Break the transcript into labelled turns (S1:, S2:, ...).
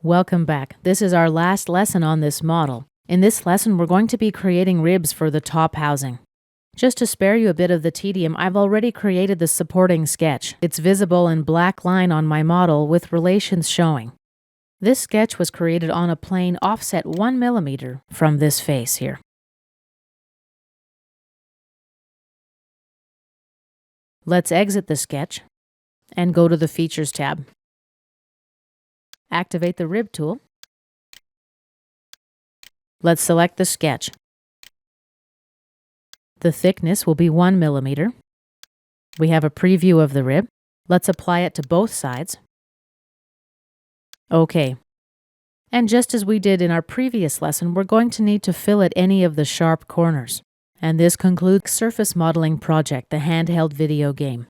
S1: Welcome back. This is our last lesson on this model. In this lesson, we're going to be creating ribs for the top housing. Just to spare you a bit of the tedium, I've already created the supporting sketch. It's visible in black line on my model with relations showing. This sketch was created on a plane offset 1 mm from this face here. Let's exit the sketch and go to the Features tab. Activate the Rib tool. Let's select the sketch. The thickness will be 1 mm. We have a preview of the rib. Let's apply it to both sides. OK. And just as we did in our previous lesson, we're going to need to fillet any of the sharp corners. And this concludes Surface Modeling Project, the handheld video game.